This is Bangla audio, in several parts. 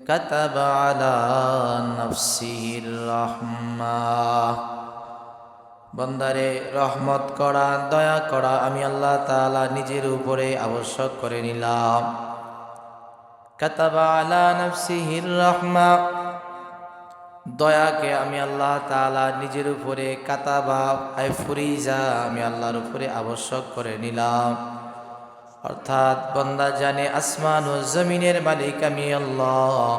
কাতাবা আলা নাফসিহির রাহমা। বান্দারে রহমত করা, দয়া করা আমি আল্লাহ তাআলা নিজের উপরে আবশ্যক করে নিলাম। কাতাবা আলা নাফসিহির রাহমা, দয়াকে আমি আল্লাহ তাআলা নিজের উপরে কাতাবা আই ফুরিজা আমি আল্লাহর উপরে আবশ্যক করে নিলাম। অর্থাৎ বান্দা জানে আসমান ও জমিনের মালিক আমি আল্লাহ,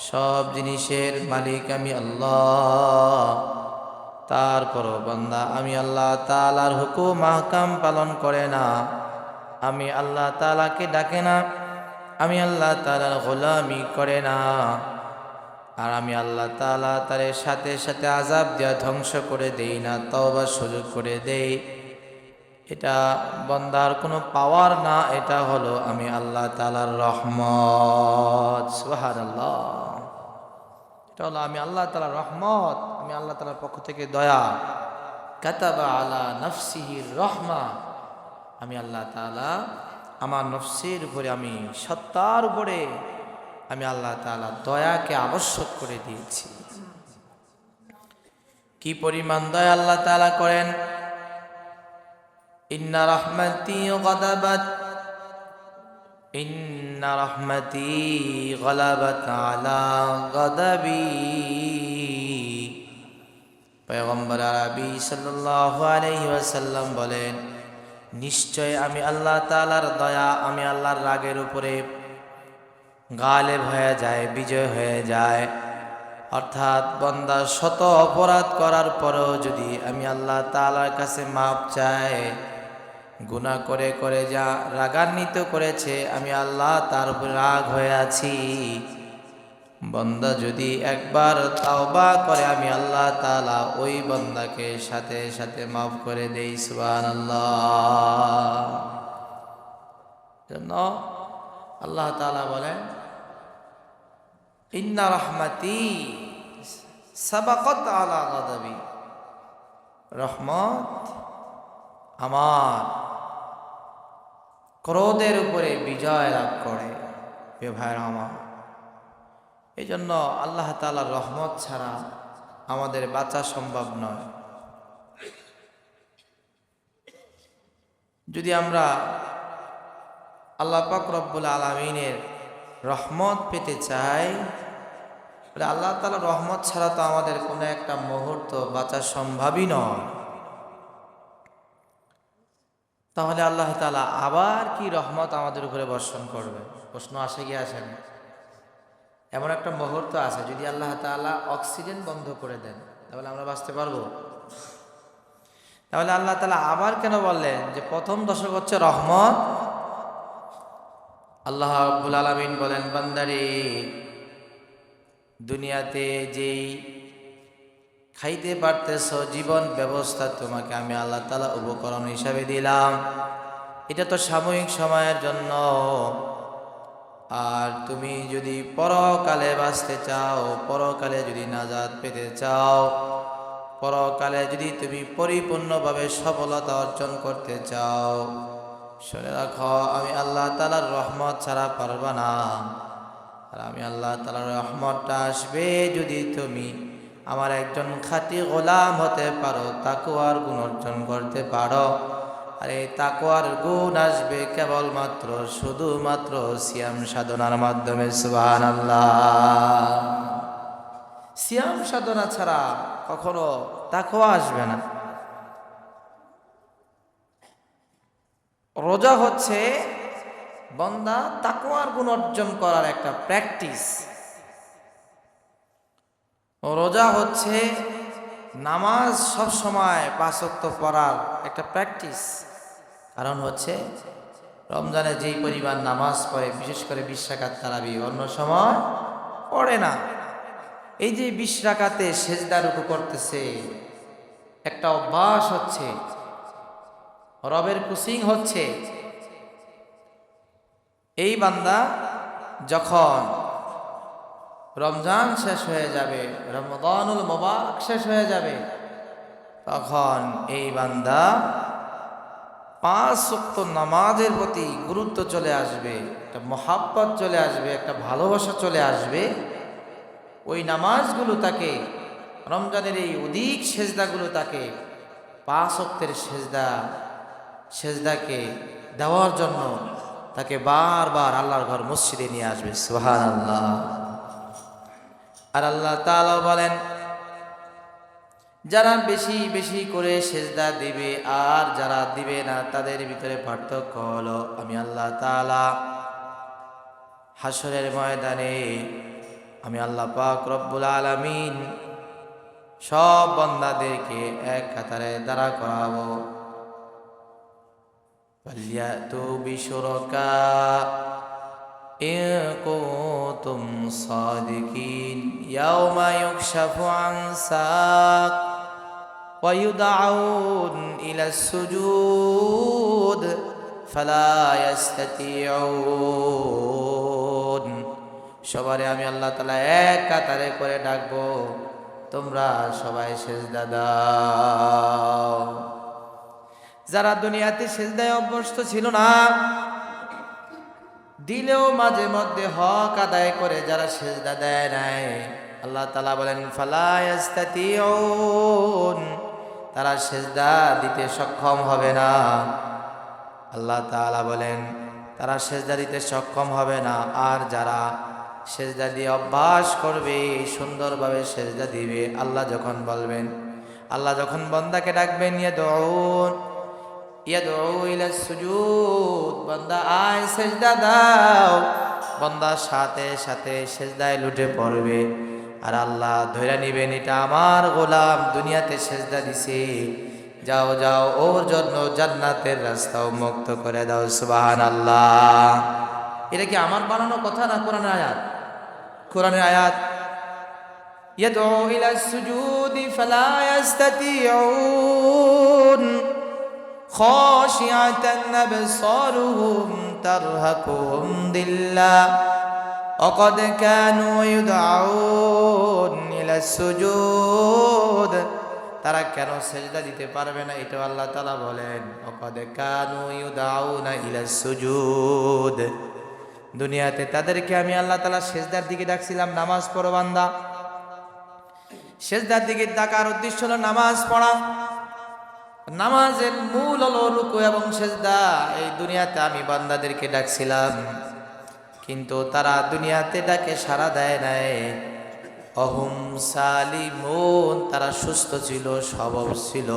সব জিনিসের মালিক আমি আল্লাহ। তারপরও বান্দা আমি আল্লাহ তাআলার হুকুম আহকাম পালন করে না, আমি আল্লাহ তাআলাকে ডাকে না, আমি আল্লাহ তাআলার গোলামি করে না, আর আমি আল্লাহ তাআলা তার সাথে সাথে আযাব দেয়া ধ্বংস করে দেই না, তওবার সুযোগ করে দেই। এটা বান্দার কোনো পাওয়ার না, এটা হলো আমি আল্লাহ তাআলার রহমত। সুবহানাল্লাহ, এটা হলো আমি আল্লাহ তাআলার রহমত, আমি আল্লাহ তাআলার পক্ষ থেকে দয়া। কাতাবা আলা নাফসিহির রহমা, আমি আল্লাহ তাআলা আমার নফসের উপরে, আমি সত্তার উপরে আমি আল্লাহ তাআলা দয়াকে আবশ্যক করে দিয়েছি। কি পরিমাণ দয়া আল্লাহ তাআলা করেন। ইন্না রাহমাতি গাদাবাত, ইন্না রাহমাতি গালাবাত আলা গাদাবি। পয়গম্বর আরবি সাল্লাল্লাহু আলাইহি ওয়াসাল্লাম বলেন, নিশ্চয় আমি আল্লাহ তাআলার দয়া আমি আল্লাহর রাগের উপরে গালেব হয়ে যায়, বিজয় হয়ে যায়। অর্থাৎ বান্দা শত অপরাধ করার পরেও যদি আমি আল্লাহ তাআলার কাছে মাপ চাই, গুনাহ করে করে যা রাগান্বিত করেছে আমি আল্লাহ তার উপর রাগ হয়ে আছি, বান্দা যদি একবার তাওবা করে আমি আল্লাহ তাআলা ওই বান্দাকে সাথে সাথে মাফ করে দেই। সুবহানাল্লাহ। জন্য আল্লাহ তাআলা বলেন, ইন্না রাহমাতি সাবাকাত আলা গাদাবি, রহমত আমার ক্রোধের উপরে বিজয় লাভ করে। প্রিয় ভাইরা আমার, এই জন্য আল্লাহ তাআলার রহমত ছাড়া আমাদের বাঁচা সম্ভব নয়। যদি আমরা আল্লাহ পাক রব্বুল আলামিনের রহমত পেতে চাই, তাহলে আল্লাহ তাআলার রহমত ছাড়া তো আমাদের কোনো একটা মুহূর্ত বাঁচা সম্ভবই নয়। তাহলে আল্লাহ তাআলা আবার কি রহমত আমাদের উপরে বর্ষণ করবে? প্রশ্ন আসে কি আসে না? এমন একটা মুহূর্ত আছে, যদি আল্লাহ তাআলা অক্সিজেন বন্ধ করে দেন তাহলে আমরা বাঁচতে পারবো? তাহলে আল্লাহ তাআলা আবার কেন বললেন যে প্রথম দশক হচ্ছে রহমত? আল্লাহ রাব্বুল আলামিন বলেন, বান্দারে দুনিয়াতে যেই খাইতে পারতেছ, জীবন ব্যবস্থা তোমাকে আমি আল্লাহ তাআলা উপকরণ হিসাবে দিলাম, এটা তো সাময়িক সময়ের জন্য। আর তুমি যদি পরকালে বাঁচতে চাও, পরকালে যদি নাজাত পেতে চাও, পরকালে যদি তুমি পরিপূর্ণভাবে সফলতা অর্জন করতে চাও, শুনে রাখো আমি আল্লাহ তাআলার রহমত ছাড়া পারবা না। আর আমি আল্লাহ তাআলার রহমতটা আসবে যদি তুমি আমার একজন খাঁটি গোলাম হতে পারো, তাকওয়ার গুণ অর্জন করতে পারো। আর এই তাকওয়ার গুণ আসবে কেবলমাত্র শুধুমাত্র সিয়াম সাধনার মাধ্যমে। সুবহানাল্লাহ। সিয়াম সাধনা ছাড়া কখনো তাকওয়া আসবে না। রোজা হচ্ছে বান্দা তাকওয়ার গুণ অর্জন করার একটা প্র্যাকটিস। রোজা হচ্ছে নামাজ সব সময় 5 ওয়াক্ত পড়ার একটা প্র্যাকটিস। কারণ হচ্ছে রমজানে যেই পরিমাণ নামাজ পড়ে, বিশেষ করে 20 রাকাত তারাবি, অন্য সময় পড়ে না। এই যে 20 রাকাতে সেজদা রুকু করতেছে, একটা অভ্যাস হচ্ছে, রবের কুসিং হচ্ছে। এই বান্দা যখন রমজান শেষ হয়ে যাবে, রমাদানুল মুবারক শেষ হয়ে যাবে, তখন এই বান্দা 5 ওয়াক্ত নামাজের প্রতি গুরুত্ব চলে আসবে, একটা মহাব্বত চলে আসবে, একটা ভালোবাসা চলে আসবে। ওই নামাজগুলো তাকে, রমজানের এই অধিক সেজদাগুলো তাকে 5 ওয়াক্তের সেজদাকে দেওয়ার জন্য তাকে বারবার আল্লাহর ঘর মসজিদে নিয়ে আসবে। সুবহানাল্লাহ। আর আল্লাহ তাআলা বলেন, যারা বেশি বেশি করে সেজদা দিবে আর যারা দিবে না তাদের ভিতরে পার্থক্য হলো, আমি আল্লাহ তাআলা হাসরের ময়দানে আমি আল্লাহ পাক রব্বুল আলামিন সব বান্দাদেরকে এক কাতারে দাঁড়া করাবো। ফালিয়াতু বিশুরাকা ইন কুনতুম সাদিকিন ইয়াওমা ইউকশাফু আন সাক ওয়া ইউদআউন ইলাস সুজুদ ফালা ইস্তাতিউন। সবারে আমি আল্লাহ তাআলা এক কাতারে করে ডাকবো, তোমরা সবাই সেজদা দাও। যারা দুনিয়াতে সেজদায় অভ্যস্ত ছিল না, দিলেও মাঝে মধ্যে হক আদায় করে যারা সেজদা দেয় নাই, আল্লাহ তাআলা বলেন ফালা ইস্তাতিউন, তারা সেজদা দিতে সক্ষম হবে না। আল্লাহ তাআলা বলেন তারা সেজদা দিতে সক্ষম হবে না। আর যারা সেজদা দিয়ে অভ্যাস করবে, সুন্দরভাবে সেজদা দিবে, আল্লাহ যখন বলবেন, আল্লাহ যখন বান্দাকে ডাকবেন, ইয়াদউ ইলাস সুজুদ, বান্দা আয় সেজদা দাও, বান্দা সাথে সাথে সেজদায় লুটে পড়বে। আর আল্লাহ ধরে নিবেন, এটা আমার গোলাম দুনিয়াতে সেজদা দিছে, যাও যাও ওর জন্য জান্নাতের রাস্তা উন্মুক্ত করে দাও। সুবহানাল্লাহ। এটা কি আমার বানানো কথা না কোরআনের আয়াত? কোরআনের আয়াত। ইয়াদউ ইলাস সুজুদি ফালা ইস্তাতিউন খাশিআতান আবসারুহুম তারহাকুহুম দিল্লাহ ওয়া ক্বাদ কানু ইউদআউন ইলাস সুজুদ। তারা কেন সেজদা দিতে পারবে না, এটা আল্লাহ তাআলা বলেন, ওয়া ক্বাদ কানু ইউদআউনা ইলাস সুজুদ। দুনিয়াতে তাদেরকে আমি আল্লাহ তাআলা সেজদার দিকে ডাকছিলাম, নামাজ পড়ো বান্দা। সেজদার দিকে ডাকার উদ্দেশ্য হলো নামাজ পড়া। নামাজের মূল হলো রুকু এবং সেজদা। এই দুনিয়াতে আমি বান্দাদেরকে ডাকছিলাম, কিন্তু তারা দুনিয়াতে ডাকে সাড়া দেয় নাই। অহুম সালিমুন, তারা সুস্থ ছিল, সবল ছিল,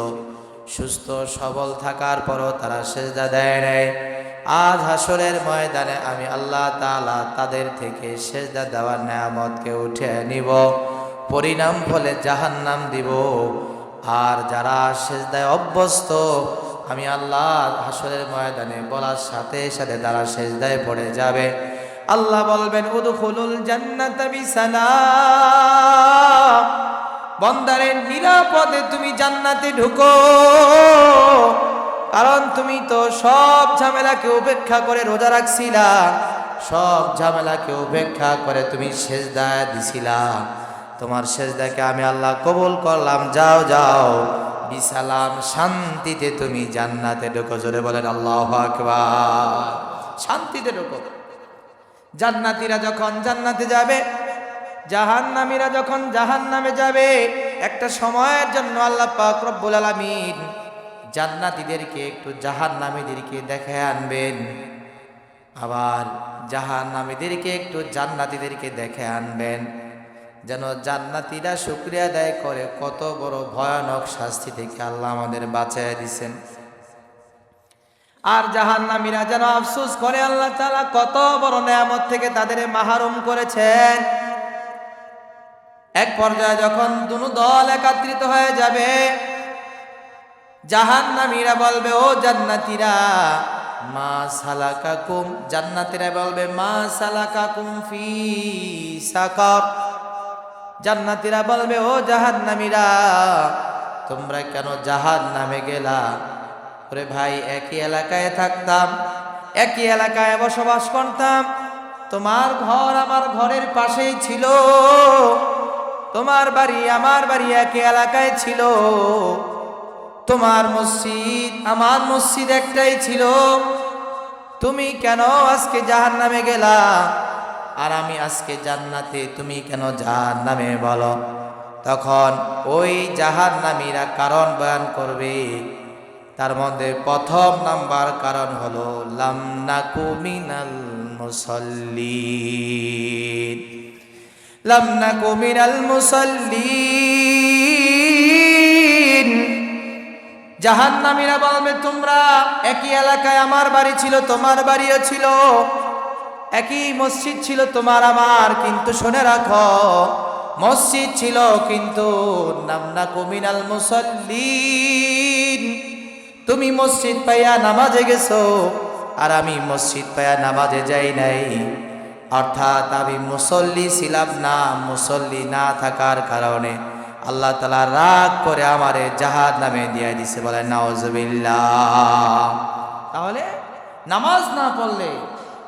সুস্থ সবল থাকার পরও তারা সেজদা দেয় নাই। আজ হাসরের ময়দানে আমি আল্লাহ তাআলা তাদের থেকে সেজদা দেওয়ার নেয়ামতকে উঠে নিব, পরিণাম ফলে জাহান্নাম দিব। আর যারা সেজদায় অভ্যস্ত, আমি আল্লাহ হাসরের ময়দানে বলার সাথে সাথে তারা সেজদায় পড়ে যাবে। আল্লাহ বলবেন উদখুলুল জান্নাতা বিসালাম, বান্দারে নিরাপদে তুমি জান্নাতে ঢুকো, কারণ তুমি তো সব ঝামেলাকে উপেক্ষা করে রোজা রাখছিলা, সব ঝামেলাকে উপেক্ষা করে তুমি সেজদা দিছিলা। তোমার সেজদাকে আমি আল্লাহ কবুল করলাম, যাও যাও বিসালাম, শান্তিতে তুমি জান্নাতে ঢুকো। জোরে বলেন আল্লাহু আকবার। শান্তিতে ঢুকো। জান্নাতীরা যখন জান্নাতে যাবে, জাহান্নামীরা যখন জাহান্নামে যাবে, একটা সময়ের জন্য আল্লাহ পাক রব্বুল আলামিন জান্নাতীদেরকে একটু জাহান্নামীদেরকে দেখে আনবেন, আবার জাহান্নামীদেরকে একটু জান্নাতীদেরকে দেখে আনবেন, যেন জান্নাতীরা শুকরিয়া আদায় করে কত বড় ভয়ানক শাস্তি থেকে আল্লাহ আমাদের বাঁচায় দিয়েছেন। আর জাহান্নামীরা যেন আফসোস করে আল্লাহ তাআলা কত বড় নেয়ামত থেকে তাদের মাহরুম করেছেন। এক পর্যায়ে যখন দুনো দল একত্রিত হয়ে যাবে, জাহান্নামীরা বলবে ও জান্নাতীরা মা সালাকাকুম, জান্নাতীরা বলবে মা সালাকাকুম ফি সাকার, জান্নাতীরা বলবে ও জাহান্নামীরা তোমরা কেন জাহান্নামে গেলা? ওরে ভাই, একই এলাকায় থাকতাম, একই এলাকায় বসবাস করতাম, তোমার ঘর আমার ঘরের পাশেই ছিল, তোমার বাড়ি আমার বাড়ি একই এলাকায় ছিল, তোমার মসজিদ আমার মসজিদ একটাই ছিল, তুমি কেন আজকে জাহান্নামে গেলা? আর আমি আজকে জান্নাতে, তুমি কেন জাহান্নামে বলো? তখন ওই জাহান্নামীরা কারণ বয়ান করবে। তার মধ্যে প্রথম নাম্বার কারণ হলো লাম নাকু মিনাল মুসাল্লিন। লাম নাকু মিনাল মুসাল্লিন। জাহান্নামীরা বলবে, তোমরা একই এলাকায়, আমার বাড়ি ছিল তোমার বাড়িও ছিল, একই মসজিদ ছিল তোমার আমার, কিন্তু শুনে রাখো মসজিদ ছিল কিন্তু নাম নাকু মিনাল মুসাল্লিন। তুমি মসজিদ পাইয়া নামাজে গেছো, আর আমি মসজিদ পাইয়া নামাজে যাই নাই। অর্থাৎ আমি মুসল্লি ছিলাম না, মুসল্লি না থাকার কারণে আল্লাহ তাআলা রাগ করে আমারে জাহান্নামে দিয়ে দিছে। বলে নাউজুবিল্লাহ। তাহলে নামাজ না পড়লে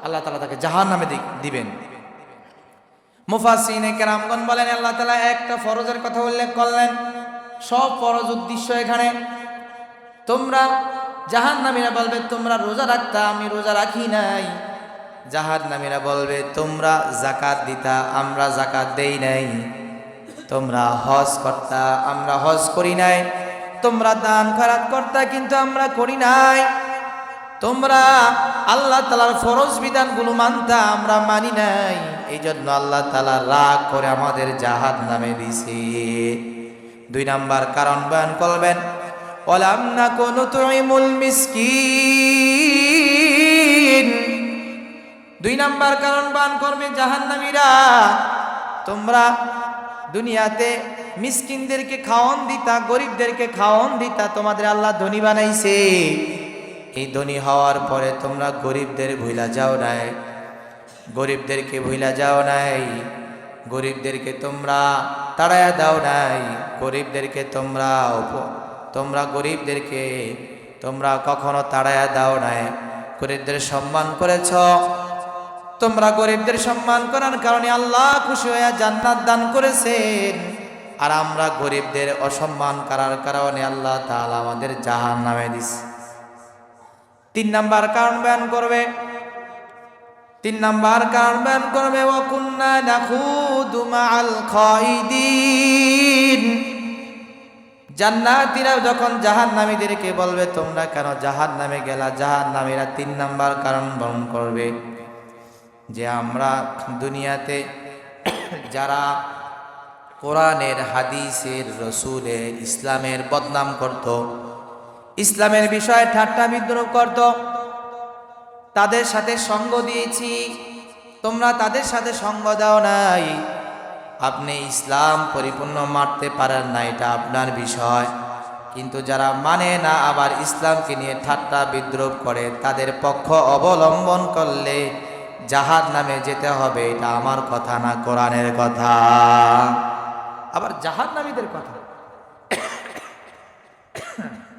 আল্লাহ তাআলা তাকে জাহান্নামে দিবেন। মুফাসসিরিনে কেরামগণ বলেন, আল্লাহ তাআলা একটা ফরজের কথা উল্লেখ করলেন, সব ফরজ উদ্দেশ্য এখানে। তোমরা জাহান্নামীরা বলবে, তোমরা রোজা রাখতা, আমি রোজা রাখি নাই। জাহান্নামীরা বলবে, তোমরা যাকাত দিতা, আমরা যাকাত দেই নাই। তোমরা হজ করতা, আমরা হজ করি নাই। তোমরা দান খয়রাত করতা, কিন্তু আমরা করি নাই। তোমরা আল্লাহ তাআলার ফরজ বিধানগুলো মানতা, আমরা মানি নাই। এই জন্য আল্লাহ তাআলা রাগ করে আমাদের জাহান্নামে দিছে। 2 নাম্বার কারণ বয়ান করবেন, ওয়ালাম নাকু নুতঈমুল মিসকিন। 2 নাম্বার কারণ বয়ান করবে জাহান্নামীরা, তোমরা দুনিয়াতে মিসকিনদেরকে খাওয়ান দিতা, গরিবদেরকে খাওয়ান দিতা, তোমাদের আল্লাহ ধনী বানাইছে। এই ধনী হওয়ার পরে তোমরা গরিবদের ভুলা যাও নাই, গরিবদেরকে ভুলা যাও নাই, গরিবদেরকে তোমরা তাড়ায়া দাও নাই, গরিবদেরকে তোমরা গরিবদেরকে তোমরা কখনো তাড়ায়া দাও নাই। গরিবদের সম্মান করেছ। তোমরা গরিবদের সম্মান করার কারণে আল্লাহ খুশি হয়ে জান্নাত দান করেছেন। আর আমরা গরিবদের অসম্মান করার কারণে আল্লাহ তাআলা আমাদের জাহান্নামে দিছে। 3 নাম্বার কারণ বয়ান করবে, 3 নাম্বার কারণ বয়ান করবে, ওয়া কুন্না নাখুদু মাআল খাইদিন। জান্নাতীরা যখন জাহান্নামীদেরকে বলবে, তোমরা কেন জাহান্নামে গেলা? জাহান্নামীরা 3 নাম্বার কারণ বর্ণন করবে যে আমরা দুনিয়াতে যারা কোরআনের, হাদিসের, রসুলের, ইসলামের বদনাম করত, ইসলামের বিষয়ে ঠাট্টা বিদ্রুপ করত, তাদের সাথে সঙ্গ দিয়েছি। তোমরা তাদের সাথে সঙ্গ দাও নাই। আপনি ইসলাম পরিপূর্ণ মানতে পারেন না, এটা আপনার বিষয়। কিন্তু যারা মানে না, আবার ইসলামকে নিয়ে ঠাট্টা বিদ্রুপ করে, তাদের পক্ষ অবলম্বন করলে জাহান্নামে যেতে হবে। এটা আমার কথা না, কোরআনের কথা। আবার জাহান্নামীদের কথা,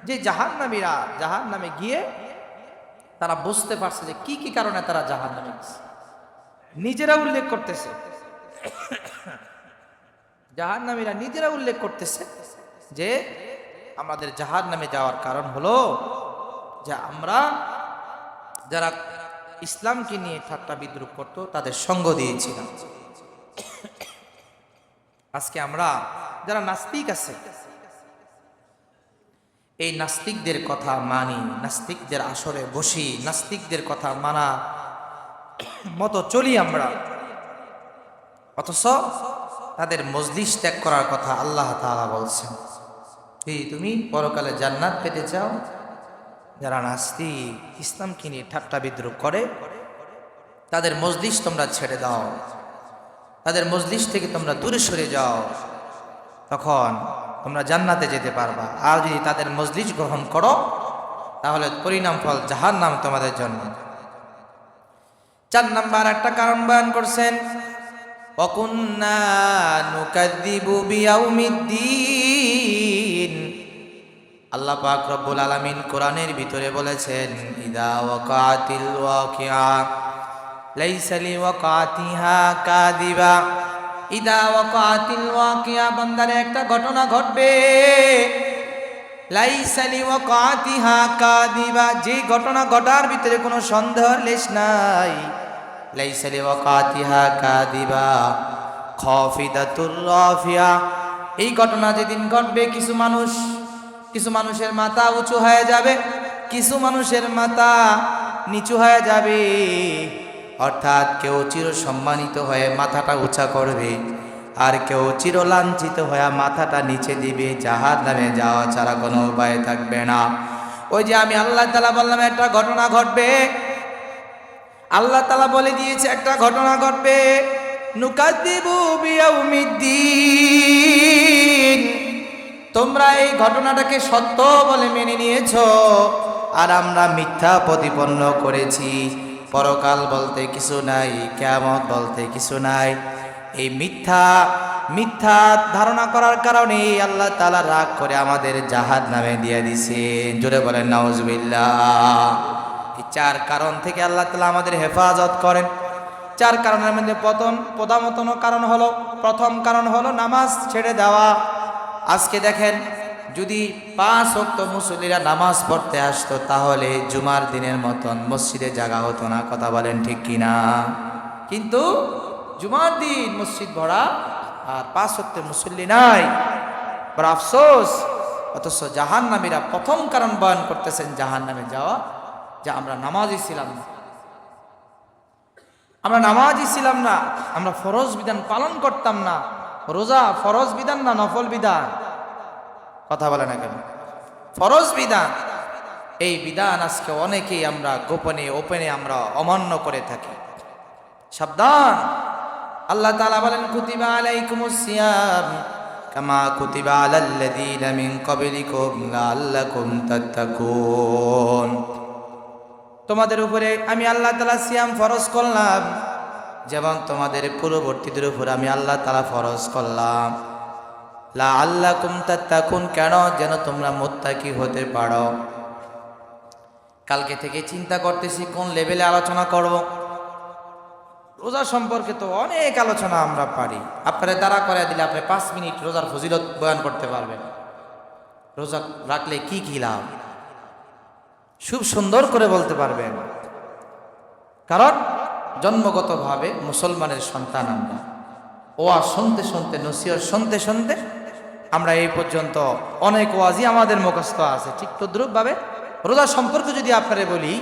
যে জাহান্নামীরা জাহান্নামে গিয়ে তারা বুঝতে পারছে যে কি কি কারণে তারা জাহান্নামে গেছে, নিজেরা উল্লেখ করতেছে। জাহান্নামীরা নিজেরা উল্লেখ করতেছে যে আমাদের জাহান্নামে যাওয়ার কারণ হলো যে আমরা যারা ইসলামকে নিয়ে ঠাট্টা বিদ্রুপ করতো তাদের সঙ্গ দিয়েছিলাম। আজকে আমরা যারা নাস্তিক আছে, এই নাস্তিকদের কথা মানি, নাস্তিকদের আসরে বসি, নাস্তিকদের কথা মানা মতো চলি আমরা, অথচ তাদের মজলিস ত্যাগ করার কথা আল্লাহ তাআলা বলছেন। তুমি পরকালে জান্নাত পেতে চাও? যারা নাস্তিক, ইসলামকে নিয়ে ঠাট্টা বিদ্রুপ করে, তাদের মজলিস তোমরা ছেড়ে দাও, তাদের মজলিস থেকে তোমরা দূরে সরে যাও, তখন তোমরা জান্নাতে যেতে পারবা। আর যদি তাদের মজলিস গ্রহণ করো, তাহলে পরিণাম ফল জাহান্নাম তোমাদের জন্য। 4 নাম্বার একটা কারণ বয়ান করছেন, ওয়া কুন্না নুকাযযিবু বিয়াউমিদ্দিন। আল্লাহ পাক রব্বুল আলামিন কোরআনের ভিতরে বলেছেন, ইযা ওয়াকাতিল ওয়াকিআ লাইসা লিওয়াকাতিহা কাযিবা। ইযা ওয়াকাতিল ওয়াকিআ, বান্দারে একটা ঘটনা ঘটবে, লাইসা লিওয়াকাতিহা কাযিবা, যে ঘটনা ঘটার ভিতরে কোনো সন্দেহের লেশ নাই। লাইসা লিওয়াকাতিহা কাযিবা খাফিদাতুর রাফিয়া, এই ঘটনা যেদিন ঘটবে কিছু মানুষের মাথা উঁচু হয়ে যাবে, কিছু মানুষের মাথা নিচু হয়ে যাবে। অর্থাৎ কেউ চির সম্মানিত হয়ে মাথাটা উঁচা করবে, আর কেউ চির লাঞ্ছিত হয়ে মাথাটা নিচে দিবে। জাহান্নামে যাওয়া ছাড়া কোনো উপায় থাকবে না। ওই যে আমি আল্লাহ তাআলা বললাম একটা ঘটনা ঘটবে, আল্লাহ তাআলা বলে দিয়েছে একটা ঘটনা ঘটবে। নুকাযযিবু বিয়াউমিদ্দিন, তোমরা এই ঘটনাটাকে সত্য বলে মেনে নিয়েছো, আর আমরা মিথ্যা প্রতিপন্ন করেছি। পরকাল বলতে কিছু নাই, কিয়ামত বলতে কিছু নাই। এই মিথ্যা ধারণা করার কারণে আল্লাহ তাআলা রাগ করে আমাদের জাহান্নামে দিয়ে দিয়েছেন। জোরে বলেন নাউজুবিল্লাহ। এই চার কারণ থেকে আল্লাহ তাআলা আমাদের হেফাজত করেন। চার কারণের মধ্যে প্রথম কারণ হলো নামাজ ছেড়ে দেওয়া। আজকে দেখেন, যদি 5 ওয়াক্ত মুসল্লিরা নামাজ পড়তে আসতো, তাহলে জুমার দিনের মতন মসজিদে জায়গা হতো না। কথা বলেন ঠিক কিনা? কিন্তু জুমার দিন মসজিদ ভরা, আর 5 ওয়াক্তে মুসল্লি নাই। বড় আফসোস। অথচ জাহান্নামীরা প্রথম কারণ বয়ান করতেছেন জাহান্নামে যাওয়া, যে আমরা নামাজই ছিলাম না, আমরা ফরজ বিধান পালন করতাম না। রোজা ফরজ বিধান না নফল বিধান? কথা বলে না কেন? ফরজ বিধান। এই বিধান আজকে অনেকেই আমরা গোপনে ওপেনে আমরা অমান্য করে থাকি। সাবধান। আল্লাহ তাআলা বলেন, কুতিবা আলাইকুমুস সিয়াম কামা কুতিবা আলাল্লাযীনা মিন ক্বাবলিকুম লাআল্লাকুম তাত্তাকুন, তোমাদের উপরে আমি আল্লাহ তাআলা সিয়াম ফরজ করলাম, যেমন তোমাদের পূর্ববর্তীদের উপর আমি আল্লাহ তাআলা ফরজ করলাম। লাআল্লাকুম তাত্তাকুন, কেন? যেন তোমরা মুত্তাকি হতে পারো। কালকে থেকে চিন্তা করতেছি কোন লেভেলে আলোচনা করব। রোজা সম্পর্কে তো অনেক আলোচনা আমরা পারি। আপনারা দাঁড়া করে দিলে আপনি 5 মিনিট রোজার ফজিলত বয়ান করতে পারবেন। রোজা রাখলে কি কি লাভ খুব সুন্দর করে বলতে পারবেন। কারণ জন্মগতভাবে মুসলমানের সন্তান আমরা। ওয়াজ শুনতে শুনতে, নসিহত শুনতে শুনতে আমরা এই পর্যন্ত অনেক ওয়াজই আমাদের মুখস্থ আছে। ঠিক তদ্রূপভাবে রোজা সম্পর্কে যদি আপনারা বলি,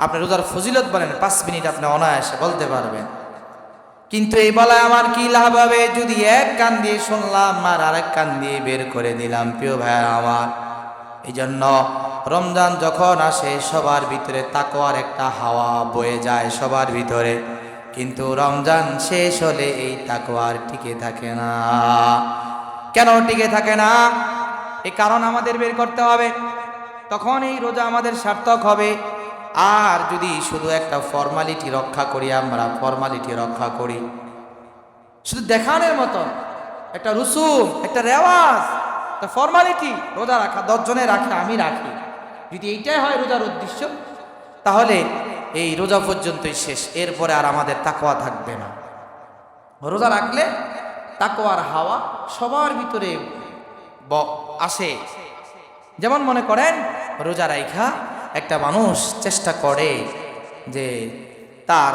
আপনি রোজার ফজিলত বলেন, 5 মিনিট আপনি অনায়াসে বলতে পারবেন। কিন্তু এই বলায় আমার কি লাভ হবে যদি এক কান দিয়ে শুনলাম আর আরেক কান দিয়ে বের করে দিলাম? প্রিয় ভাই আমার, এই জন্য রমজান যখন আসে সবার ভিতরে তাকওয়ার একটা হাওয়া বয়ে যায় সবার ভিতরে, কিন্তু রমজান শেষ হলে এই তাকওয়ার টিকে থাকে না। কেন টিকে থাকে না? এই কারণ আমাদের বের করতে হবে, তখন এই রোজা আমাদের সার্থক হবে। আর যদি শুধু একটা ফর্মালিটি রক্ষা করি, আমরা ফর্মালিটি রক্ষা করি শুধু দেখানোর মতো, একটা রুসুম, একটা রেওয়াজ, একটা ফর্মালিটি, রোজা রাখা 10 জনে রাখে, আমি রাখি, যদি এইটাই হয় রোজার উদ্দেশ্য, তাহলে এই রোজা পর্যন্তই শেষ। এরপরে আর আমাদের তাকওয়া থাকবে না। রোজা রাখলে তাকওয়ার হাওয়া সবার ভিতরে আসে। যেমন মনে করেন, রোজা রাইখা একটা মানুষ চেষ্টা করে যে তার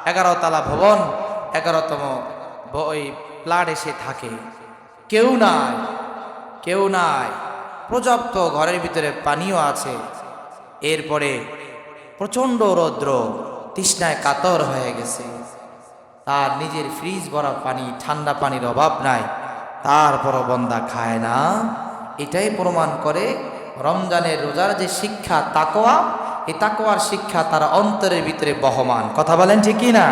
11 তলা ভবন, 11তম ওই ফ্ল্যাট এসে থাকে, কেউ নাই, পর্যাপ্ত ঘরের ভিতরে পানিও আছে, এরপরে প্রচণ্ড রৌদ্র, তৃষ্ণায় কাতর হয়ে গেছে, তার নিজের ফ্রিজ ভরা পানি, ঠান্ডা পানির অভাব নাই, তারপরও বান্দা খায় না। এটাই প্রমাণ করে রমজানের রোজার যে শিক্ষা তাকওয়া, এই তাকওয়ার শিক্ষা তার অন্তরের ভিতরে বহমান। কথা বলেন ঠিক কি না?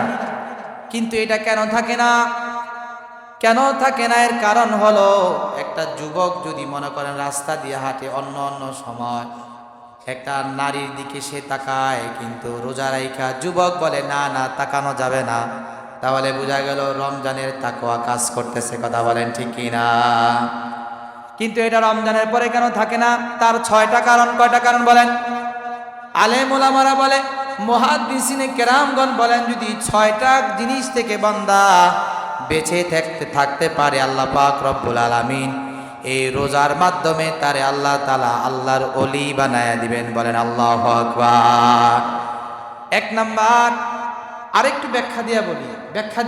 কিন্তু এটা কেন থাকে না? এর কারণ হলো, একটা যুবক যদি মনে করেন রাস্তা দিয়ে হাঁটে, অন্য সময় একটা নারীর দিকে সে তাকায়, কিন্তু রোজা রাইখা যুবক বলে না তাকানো যাবে না, তাহলে বোঝা গেল রমজানের তাকওয়া কাজ করতেছে। কথা বলেন ঠিক কি না? কিন্তু এটা রমজানের পরে কেন থাকে না? তার 6টা কারণ। কয়টা কারণ বলেন? আলেম ওলামারা বলে, মুহাদ্দিসিনে কেরামগণ বলেন, যদি 6টা জিনিস থেকে বান্দা বেঁচে থাকতে পারে, আল্লাহ পাক রব্বুল আলামিন এই রোজার মাধ্যমে তারে আল্লাহ তাআলা আল্লাহর ওলি বানায়া দিবেন। বলেন আল্লাহু আকবার। এক নাম্বার, আরেকটু ব্যাখ্যা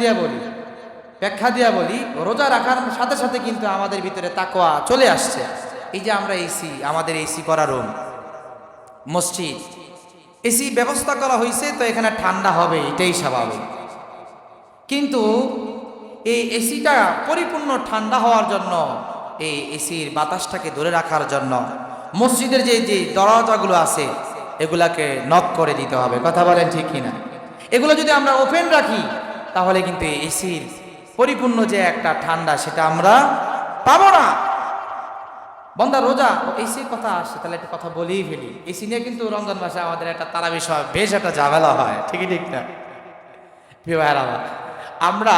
দিয়া বলি রোজা রাখার সাথে সাথে কিন্তু আমাদের ভিতরে তাকওয়া চলে আসছে। এই যে আমরা এসি, আমাদের এসি করা রুম, মসজিদ, এসি ব্যবস্থা করা হয়েছে, তো এখানে ঠান্ডা হবে, এটাই স্বাভাবিক। কিন্তু এই এসিটা পরিপূর্ণ ঠান্ডা হওয়ার জন্য, এই এসির বাতাসটাকে ধরে রাখার জন্য মসজিদের যে দরজাগুলো আছে এগুলাকে নক করে দিতে হবে। কথা বলেন ঠিক কিনা? এগুলো যদি আমরা ওপেন রাখি তাহলে কিন্তু এসির পরিপূর্ণ যে একটা ঠান্ডা সেটা আমরা পাবো না। বন্দা রোজা এসির কথা আসছে, তাহলে একটা কথা বলেই ফেলি। এসি নিয়ে কিন্তু রমজান মাসে আমাদের একটা তারাবি সব বেশ একটা ঝামেলা হয়, ঠিকই ঠিক না? আমরা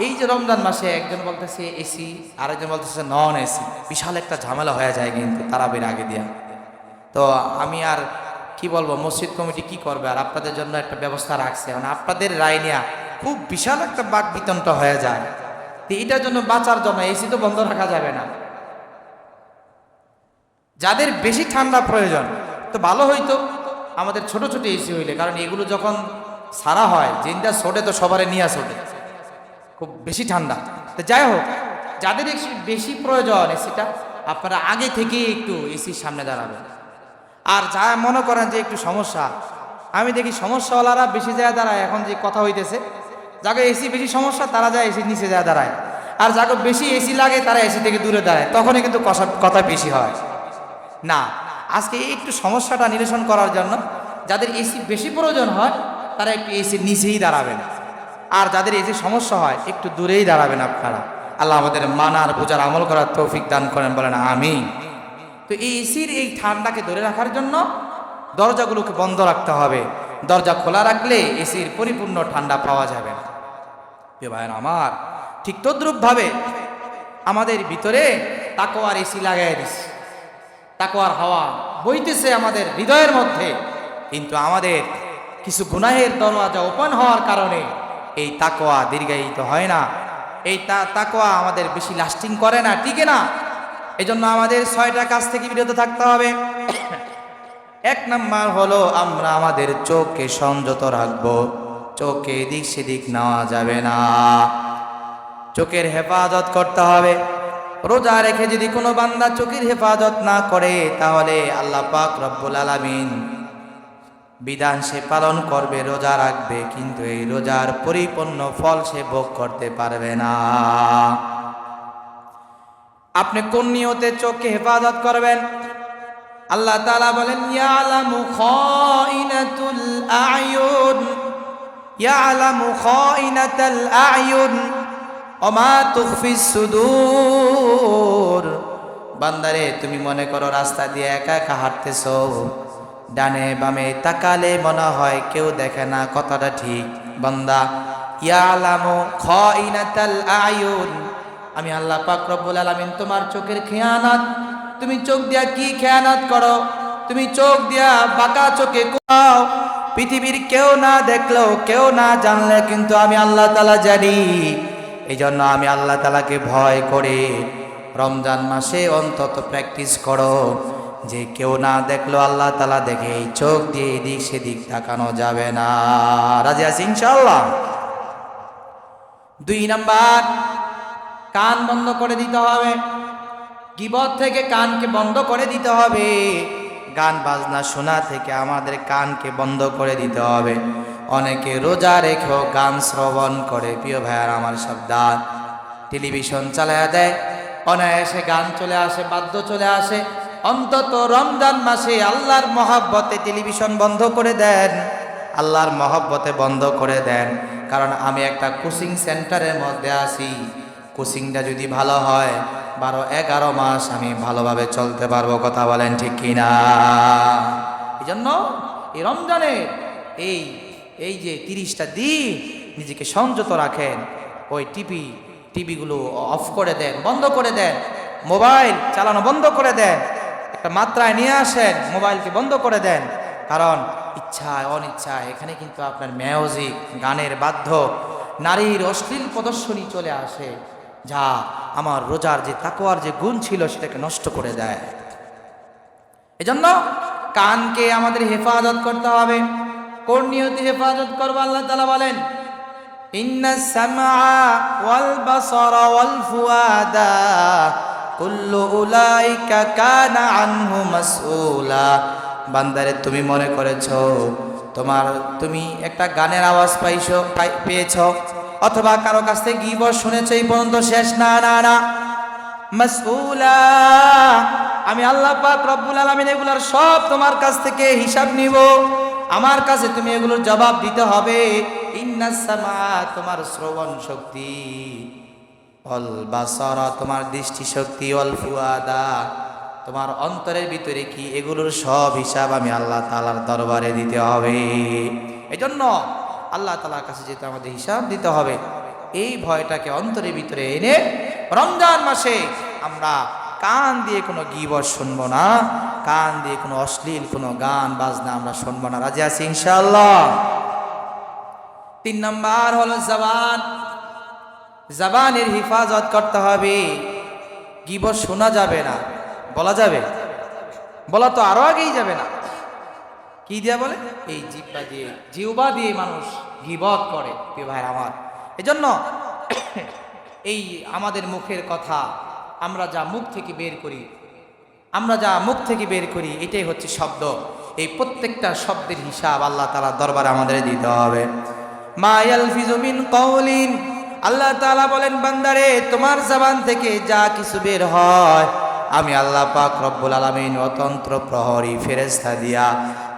এই যে রমজান মাসে একজন বলতেছে এসি, আরেকজন বলতেছে নন এসি, বিশাল একটা ঝামেলা হয়ে যায় কিন্তু তারাবির আগে দিয়া। তো আমি আর কি বলবো, মসজিদ কমিটি কি করবে, আর আপনাদের জন্য একটা ব্যবস্থা রাখছে, মানে আপনাদের রায় নেয়া খুব বিশাল একটা বাক বিতনটা হয়ে যায়। তো এটার জন্য বাঁচার জন্য এসি তো বন্ধ রাখা যাবে না। যাদের বেশি ঠান্ডা প্রয়োজন তো ভালো হইতো আমাদের ছোট ছোট এসি হইলে, কারণ এগুলো যখন সারা হয় যেটা ছোটে তো সবারে নিয়ে ছোটে, খুব বেশি ঠান্ডা। তো যাই হোক, যাদের বেশি প্রয়োজন এসিটা, আপনারা আগে থেকে একটু এসির সামনে দাঁড়াবেন। আর যা মনে করেন যে একটু সমস্যা, আমি দেখি সমস্যাওয়ালারা বেশি যায় দাঁড়ায়। এখন যে কথা হইতেছে, যাকে এসি বেশি সমস্যা তারা যায় এসির নিচে যায় দাঁড়ায়, আর যাকে বেশি এসি লাগে তারা এসি থেকে দূরে দাঁড়ায়, তখনই কিন্তু কথা বেশি হয় না। আজকে একটু সমস্যাটা নিরসন করার জন্য যাদের এসি বেশি প্রয়োজন হয় তারা একটু এসির নিচেই দাঁড়াবেন, আর যাদের এসি সমস্যা হয় একটু দূরেই দাঁড়াবেন আপনারা। আল্লাহ আমাদের মানার বোঝার আমল করার তৌফিক দান করেন, বলেন আমিন। তো এই এসির এই ঠান্ডাকে ধরে রাখার জন্য দরজাগুলোকে বন্ধ রাখতে হবে। দরজা খোলা রাখলে এসির পরিপূর্ণ ঠান্ডা পাওয়া যাবে না। ভাইয়ের আমার, ঠিক তদ্রূপভাবে আমাদের ভিতরে তাকওয়ার এসি লাগাই দিছে, তাকওয়ার হাওয়া বইতেছে আমাদের হৃদয়ের মধ্যে, কিন্তু আমাদের কিছু গুনাহের দরওয়াজা ওপেন হওয়ার কারণে এই তাকওয়া দীর্ঘায়িত হয় না, এই তাকওয়া আমাদের বেশি লাস্টিং করে না, টিকে না। এজন্য আমাদের 6টা কাজ থেকে বিরত থাকতে হবে। এক নাম্বার হলো আমরা আমাদের চোখকে সংযত রাখবো, চোখকে এদিক সেদিক নেওয়া যাবে না, চোখের হেফাজত করতে হবে। রোজা রেখে যদি কোনো বান্দা চোখের হেফাজত না করে তাহলে আল্লাহ পাক রব্বুল আলামিন বিধান সে পালন করবে, রোজা রাখবে, কিন্তু এই রোজার পরিপূর্ণ ফল সে ভোগ করতে পারবে না। আপনি কোন নিয়তে চোখকে হেফাজত করবেন? আল্লাহ তাআলা বলেন ইয়ালামু খাইনাতুল আয়ুন, ইয়ালামু খাইনাতাল আয়ুন ওমা তুখফিস সুদূর। বান্দারে, তুমি মনে করো রাস্তা দিয়ে একা একা হাঁটতেছো, ডানে বামে তাকালে মনে হয় কেউ দেখে না, কথাটা ঠিক। বান্দা, ইয়ালামু খাইনাতাল আয়ুন, আমি আল্লাহ পাক রব্বুল আলামিন তোমার চোখের খেয়ানত, তুমি চোখ দিয়া কি খেয়ানত করো, তুমি চোখ দিয়া বাঁকা চোখে কোথাও পৃথিবীর কেউ না দেখলেও কেউ না জানলে কিন্তু আমি আল্লাহ তাআলা জানি। এই জন্য আমি আল্লাহ তাআলাকে ভয় করে রমজান মাসে অন্তত প্র্যাকটিস করো যে কেউ না দেখলো আল্লাহ তাআলা দেখে, এই চোখ দিয়ে এদিক সেদিক তাকানো যাবে না। রাজি আছি ইনশাআল্লাহ? 2 নাম্বার, কান বন্ধ করে দিতে হবে। গীবত থেকে কানকে বন্ধ করে দিতে হবে, গান বাজনা শোনা থেকে আমাদের কানকে বন্ধ করে দিতে হবে। অনেকে রোজা রেখেও গান শ্রবণ করে। প্রিয় ভাইয়ার আমার সাবধান, টেলিভিশন চালায়া দেয়, অনায়াসে গান চলে আসে, বাদ্য চলে আসে। অন্তত রমজান মাসে আল্লাহর মহব্বতে টেলিভিশন বন্ধ করে দেন, আল্লাহর মহব্বতে বন্ধ করে দেন। কারণ আমি একটা কোচিং সেন্টারের মধ্যে আছি, কোচিংটা যদি ভালো হয় 12-11 মাস আমি ভালোভাবে চলতে পারবো। কথা বলেন ঠিক কিনা? এই জন্য এই রমজানে এই যে 30টা দিন নিজেকে সংযত রাখেন, ওই টিভিগুলো অফ করে দেন, বন্ধ করে দেন, মোবাইল চালানো বন্ধ করে দেন, একটা মাত্রায় নিয়ে আসেন, মোবাইলকে বন্ধ করে দেন। কারণ ইচ্ছায় অনিচ্ছায় এখানে কিন্তু আপনার মিউজিক, গানের বাদ্য, নারীর অশ্লীল প্রদর্শনী চলে আসে। যা আমার রোজার যে তাকওয়ার যে গুণ ছিল সেটাকে নষ্ট করে দেয়। এজন্য কানকে আমাদের হেফাজত করতে হবে। কোন নিয়তে হেফাজত করবো? আল্লাহ তাআলা বলেন, ইন্নাস সামআ ওয়াল বাসারা ওয়াল ফুআদা কুল্লু উলাইকা কানা আনহু মাসউলা। বান্দারে, তুমি মনে করেছো তুমি একটা গানের আওয়াজ পেয়েছো, অথবা কারো কাছ থেকে গীবত শুনেছো, এই পর্যন্ত শেষ না। না না, মাসউলা, আমি আল্লাহ পাক রব্বুল আলামিন এগুলোর সব তোমার কাছ থেকে হিসাব নিব। আমার কাছে তুমি এগুলোর জবাব দিতে হবে। ইন্নাস সামা, তোমার শ্রবণ শক্তি, ওয়াল বাসারা, তোমার দৃষ্টি শক্তি, ওয়াল ফুআদা, তোমার অন্তরের ভিতরে কি, এগুলোর সব হিসাব আমি আল্লাহ তাআলার দরবারে দিতে হবে। এজন্য আল্লাহ তাআলার কাছে যেতে আমাদের হিসাব দিতে হবে। এই ভয়টাকে অন্তরের ভিতরে এনে রমজান মাসে আমরা কান দিয়ে কোনো গীবত শুনবো না, কান দিয়ে কোনো অশ্লীল কোনো গান বাজনা আমরা শুনবো না। রাজি আছি ইনশাআল্লাহ? 3 নাম্বার হলো জবান। জবানের হেফাজত করতে হবে। গীবত শোনা যাবে না, বলা যাবে? বলা তো আরো আগেই যাবে না। কি দিয়া বলে? এই জিহ্বা দিয়ে, জিহ্বা দিয়ে মানুষ গীবত করে। প্রিয় ভাই আমার, এজন্য এই আমাদের মুখের কথা, আমরা যা মুখ থেকে বের করি, এটাই হচ্ছে শব্দ। এই প্রত্যেকটা শব্দের হিসাব আল্লাহ তাআলার দরবারে আমাদের দিতে হবে। মা ইয়ালফিজু মিন কাউলিন, আল্লাহ তাআলা বলেন, বান্দারে, তোমার জবান থেকে যা কিছু বের হয়, আমি আল্লাহ পাক রব্বুল আলামিন অতন্ত্র প্রহরী ফেরেশতা দিয়া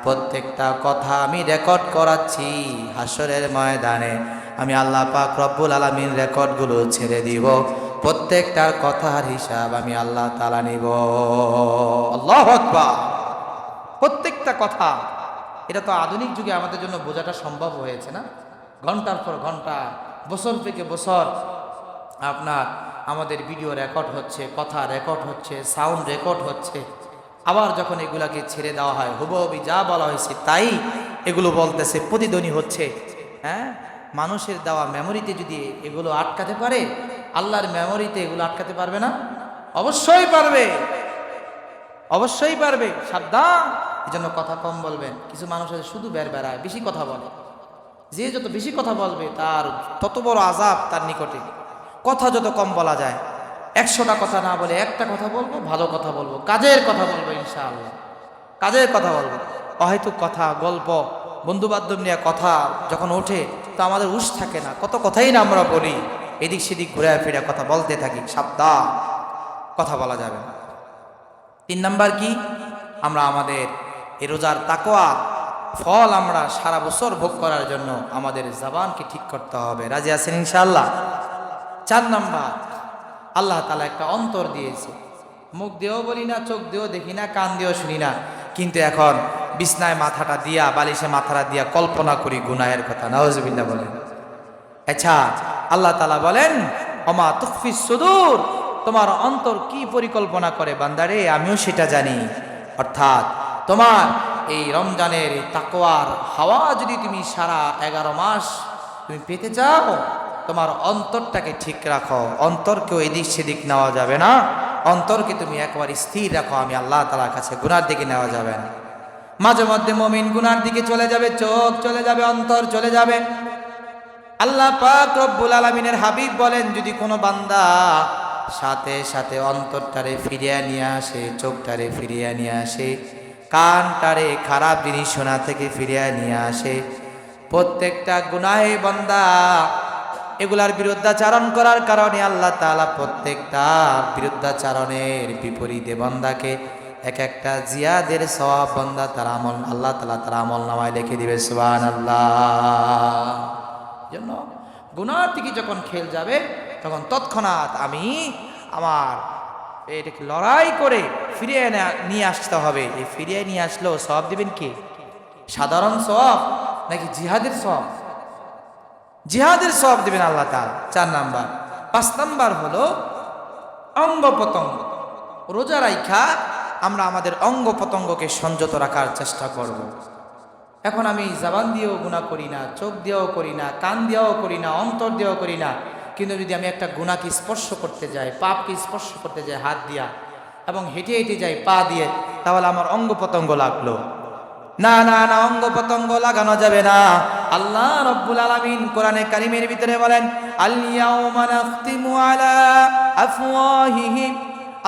প্রত্যেকটা কথা আমি রেকর্ড করাচ্ছি। হাসরের ময়দানে আমি আল্লাহ পাক রব্বুল আলামিন রেকর্ডগুলো ছেড়ে দিব। প্রত্যেকটার কথার হিসাব আমি আল্লাহ তাআলা নিব। আল্লাহু আকবার। প্রত্যেকটা কথা, এটা তো আধুনিক যুগে আমাদের জন্য বোঝাটা সম্ভব হয়েছে না? ঘন্টার পর ঘন্টা, বছর থেকে বছর আপনার আমাদের ভিডিও রেকর্ড হচ্ছে, কথা রেকর্ড হচ্ছে, সাউন্ড রেকর্ড হচ্ছে। আবার যখন এগুলাকে ছেড়ে দেওয়া হয়, হুবহুবি যা বলা হয়েছে তাই এগুলো বলতেছে, প্রতিধ্বনি হচ্ছে। হ্যাঁ, মানুষের দেওয়া মেমোরিতে যদি এগুলো আটকাতে পারে, আল্লাহর মেমোরিতে এগুলো আটকাতে পারবে না? অবশ্যই পারবে, অবশ্যই পারবে। সাবধান, এই জন্য কথা কম বলবেন। কিছু মানুষ আছে শুধু বেড়ায়, বেশি কথা বলে। যে যত বেশি কথা বলবে তার তত বড় আযাব তার নিকটে। কথা যত কম বলা যায়, 100টা কথা না বলে একটা কথা বলবো, ভালো কথা বলবো, কাজের কথা বলবো, ইনশাআল্লাহ কাজের কথা বলবো। অহেতুক কথা, গল্প, বন্ধু বান্ধব নিয়ে কথা যখন ওঠে তো আমাদের হুঁশ থাকে না, কত কথাই না আমরা বলি, এদিক সেদিক ঘুরে ফিরে কথা বলতে থাকি। সাবধান, কথা বলা যাবে না। 3 নাম্বার কি? আমরা আমাদের এই রোজার তাকওয়া ফল আমরা সারা বছর ভোগ করার জন্য আমাদের জবানকে ঠিক করতে হবে। রাজি আছেন ইনশাআল্লাহ? 4 নাম্বার, আল্লাহ তাআলা একটা অন্তর দিয়েছে। মুখ দিয়েও বলি না, চোখ দিয়েও দেখি না, কান দিয়েও শুনি না, কিন্তু এখন বিছনায় মাথাটা দিয়া, বালিশে মাথাটা দিয়া কল্পনা করি গুনাহের কথা। নাউজুবিল্লাহ বলেন। আচ্ছা, আল্লাহ তাআলা বলেন, ওমা তুখফিস সুদূর, তোমার অন্তর কি পরিকল্পনা করে বান্দারে, আমিও সেটা জানি। অর্থাৎ তোমার এই রমজানের এই তাকওয়ার হাওয়া যদি তুমি সারা 11 মাস তুমি পেতে চাও, তোমার অন্তরটাকে ঠিক রাখো। অন্তরকেও এদিক সেদিক নেওয়া যাবে না, অন্তরকে তুমি একবার স্থির রাখো। আমি আল্লাহ তাআলার কাছে গুনার দিকে নেওয়া যাবে না। মাঝে মধ্যে মুমিন গুনার দিকে চলে যাবে, চোখ চলে যাবে, অন্তর চলে যাবে। আল্লাহ পাক রব্বুল আলামিনের হাবিব বলেন, যদি কোনো বান্দা সাথে সাথে অন্তরটারে ফিরিয়ে নিয়ে আসে, চোখটারে ফিরিয়ে নিয়ে আসে, কানটারে খারাপ জিনিস শোনা থেকে ফিরিয়ে নিয়ে আসে, প্রত্যেকটা গুনাহে বান্দা এগুলার বিরুদ্ধাচারণ করার কারণে আল্লাহ তাআলা প্রত্যেকটা বিরুদ্ধাচারণের বিপরীতে বান্দাকে এক একটা জিয়াদের সওয়াব বান্দা তার আমল আল্লাহ তাআলা তার আমল নামায় লিখে দিবে। সুবহানাল্লাহ। জন্য গুনাহ থেকে যখন খেল যাবে তখন তৎক্ষণাৎ আমি আমার এটাকে লড়াই করে ফিরিয়ে নিয়ে আসতে হবে। এই ফিরিয়ে নিয়ে আসলেও সওয়াব দিবেন কি? সাধারণ সওয়াব নাকি জিহাদের সওয়াব? জিহাদের সওয়াব দিবেন আল্লাহ তাআলা। 4 নাম্বার। 5 নাম্বার হলো অঙ্গ প্রত্যঙ্গ। রোজা রাইখা আমরা আমাদের অঙ্গ প্রত্যঙ্গকে সংযত রাখার চেষ্টা করব। এখন আমি জবান দিয়েও গুনাহ করি না, চোখ দিয়েও করি না, কান দিয়েও করি না, অন্তর দিয়েও করি না, কিন্তু যদি আমি একটা গুনাহকে স্পর্শ করতে যাই, পাপকে স্পর্শ করতে যাই হাত দিয়া, এবং হেঁটে হেঁটে যাই পা দিয়ে, তাহলে আমার অঙ্গ প্রত্যঙ্গ লাগলো। না না না, অঙ্গ প্রত্যঙ্গ লাগানো যাবে না। আল্লাহ রাব্বুল আলামিন কোরআনে কারীমের ভিতরে বলেন, আল ইয়াউমা নাখতিমু আলা আফওয়াহিহিম।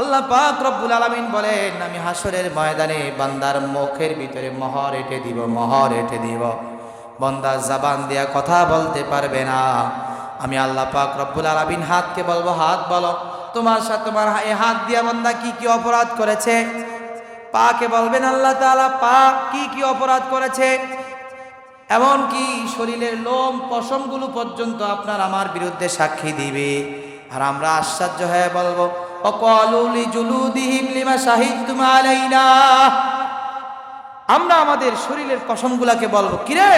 আল্লাহ পাক রব্বুল আলামিন বলেন, আমি হাসরের ময়দানে বান্দার মুখের ভিতরে মোহর এঁটে দিব, মোহর এঁটে দিব। বান্দা জবান দিয়া কথা বলতে পারবে না। আমি আল্লাহ পাক রব্বুল আলামিন হাতকে বলবো, হাত বলো তোমার সাথে তোমার এই হাত দিয়া বান্দা কি কি অপরাধ করেছে। পাকে বলবেন আল্লাহ তাআলা, পা কি কি অপরাধ করেছে। এমন কি শরীরের লোম পশমগুলো পর্যন্ত আপনার আমার বিরুদ্ধে সাক্ষী দিবে। আর আমরা আশ্চর্য হয়ে বলবো, ওয়াকালু লিজুলুদিহিম লিমা শাহিদতুম আলাইনা। আমরা আমাদের শরীরের পশমগুলাকে বলবো, কিরে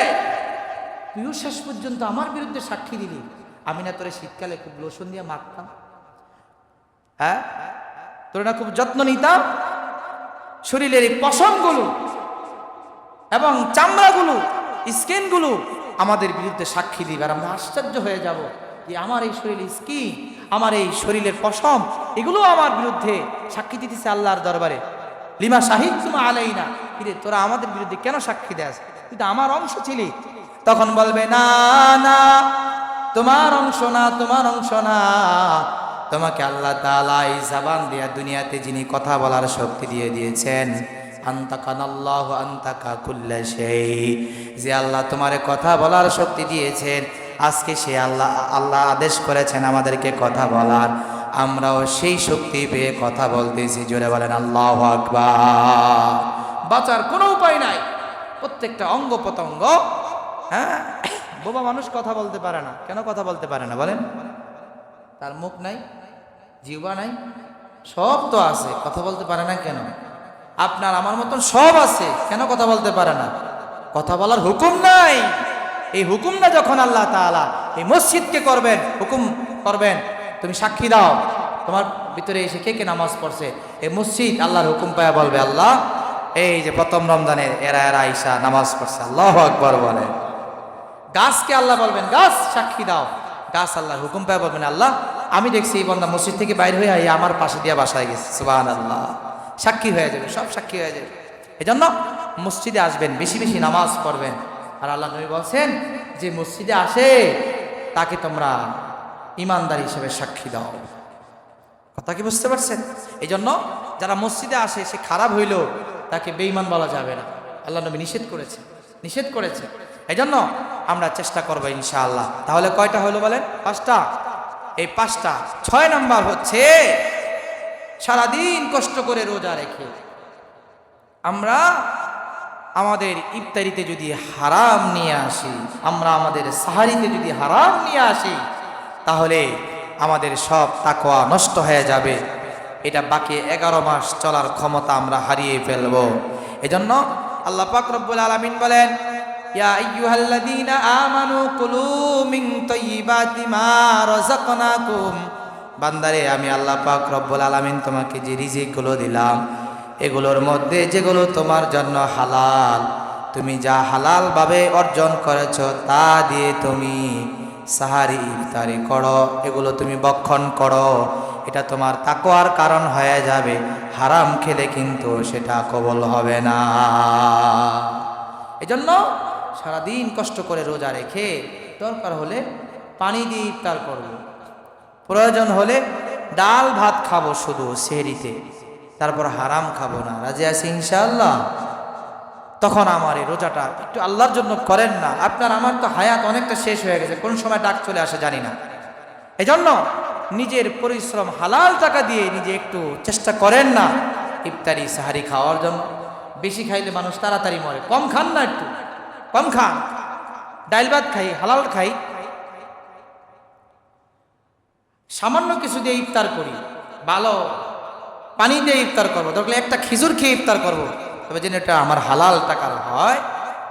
তুইও শেষ পর্যন্ত আমার বিরুদ্ধে সাক্ষী দিলি। আমি না তোরে শীতকালে খুব লোশন দিয়ে মাখতাম, হ্যাঁ তোরে না খুব যত্ন নিতাম। শরীরের এই পশমগুলো এবং চামড়াগুলো, স্কিনগুলো আমাদের বিরুদ্ধে সাক্ষী দিবে। আর আমরা আশ্চর্য হয়ে যাব যে আমার এই শরীরের স্কিন, আমার এই শরীরের পশম, এগুলো আমার বিরুদ্ধে সাক্ষী দিতেছে আল্লাহর দরবারে। লিমা শাহিদতুম আলাইনা, কিরে তোরা আমাদের বিরুদ্ধে কেন সাক্ষী দেস, তুই তো আমার অংশ ছিলি। তখন বলবে, না না তোমার অংশ না, তোমার অংশ না। তোমাকে আল্লাহ তাআলা এই জবান দিয়া দুনিয়াতে যিনি কথা বলার শক্তি দিয়ে দিয়েছেন, আনতাকানাল্লাহু আনতাকা কুল্লা শাই, যে আল্লাহ তোমারে কথা বলার শক্তি দিয়েছেন, আজকে সে আল্লাহ আদেশ করেছেন আমাদেরকে কথা বলার, আমরাও সেই শক্তি পেয়ে কথা বলতেছি। জোরে বলেন আল্লাহু আকবার। বাঁচার কোনো উপায় নাই। প্রত্যেকটা অঙ্গ প্রত্যঙ্গ, হ্যাঁ বোবা মানুষ কথা বলতে পারে না। কেন কথা বলতে পারে না বলেন? তার মুখ নাই, জিহ্বা নাই, সব তো আছে, কথা বলতে পারে না কেন? আপনার আমার মতন সব আছে, কেন কথা বলতে পারে না? কথা বলার হুকুম নাই। এই হুকুমটা যখন আল্লাহ তাআলা এই মসজিদকে করবেন, হুকুম করবেন, তুমি সাক্ষী দাও তোমার ভিতরে এসে কে কে নামাজ পড়ছে, এই মসজিদ আল্লাহর হুকুম পায়া বলবে, আল্লাহ এই যে প্রথম রমজানে এরা এরা আইসা নামাজ পড়ছে, আল্লাহু আকবার বলে। গাছকে আল্লাহ বলবেন, গাছ সাক্ষী দাও। গাছ আল্লাহর হুকুম পায়া বলবেন, আল্লাহ আমি দেখছি এই বান্দা মসজিদ থেকে বাইর হয়ে আমার পাশে দিয়ে বাসায় গেছে, সুবহানাল্লাহ। সাক্ষী হয়ে যাবে, সব সাক্ষী হয়ে যাবে। এজন্য মসজিদে আসবেন, বেশি বেশি নামাজ পড়বেন। আর আল্লাহ নবী বলছেন যে মসজিদে আসে তাকে তোমরা ইমানদার হিসেবে সাক্ষী দাও। কথা কি বুঝতে পারছেন? এই জন্য যারা মসজিদে আসে সে খারাপ হইলেও তাকে বেঈমান বলা যাবে না। আল্লাহ নবী নিষেধ করেছে, নিষেধ করেছে। এই জন্য আমরা চেষ্টা করবো ইনশাআল্লাহ। তাহলে কয়টা হলো বলেন? 5টা। এই 5টা। 6 নাম্বার হচ্ছে সারাদিন কষ্ট করে রোজা রেখে আমরা আমাদের ইফতারিতে যদি হারাম নিয়ে আসি, আমরা আমাদের সাহারিতে যদি হারাম নিয়ে আসি, তাহলে আমাদের সব তাকওয়া নষ্ট হয়ে যাবে। এটা বাকি 11 মাস চলার ক্ষমতা আমরা হারিয়ে ফেলব। এজন্য আল্লাহ পাক রব্বুল আলামিন বলেন, ইয়া আইয়ুহাল্লাযীনা আমানু কুলু মিন তাইয়্যিবাতি মা রাযাকনাকুম। বান্দারে আমি আল্লাহ পাক রব্বুল আলামিন তোমাকে যে রিজিকগুলো দিলাম, এগুলোর মধ্যে যেগুলো তোমার জন্য হালাল, তুমি যা হালাল ভাবে অর্জন করেছো তা দিয়ে তুমি সাহারি ইফতারি করো, এগুলো তুমি ভক্ষণ করো। এটা তোমার তাকওয়ার কারণ হয়ে যাবে। হারাম খেলে কিন্তু সেটা কবুল হবে না। এজন্য সারাদিন কষ্ট করে রোজা রেখে দরকার হলে পানি দিয়ে ইফতার করব, প্রয়োজন হলে ডাল ভাত খাবো শুধু সেহরিতে, তারপর হারাম খাবো না। রাজি আছি ইনশাআল্লাহ? তখন আমার এই রোজাটা একটু আল্লাহর জন্য করেন না। আপনার আমার তো হায়াত অনেকটা শেষ হয়ে গেছে, কোন সময় ডাক চলে আসে জানি না। এজন্য নিজের পরিশ্রম হালাল টাকা দিয়ে নিজে একটু চেষ্টা করেন না ইফতারি সাহারি খাওয়ার জন্য। বেশি খাইলে মানুষ তাড়াতাড়ি মরে। কম খান না, একটু কম খান। ডাইল ভাত খাই, হালাল খাই, সামান্য কিছু দিয়ে ইফতার করি, ভালো পানি দিয়ে ইফতার করবো, দরকার একটা খিজুর খেয়ে ইফতার করবো, তবে যেন এটা আমার হালাল টাকার হয়।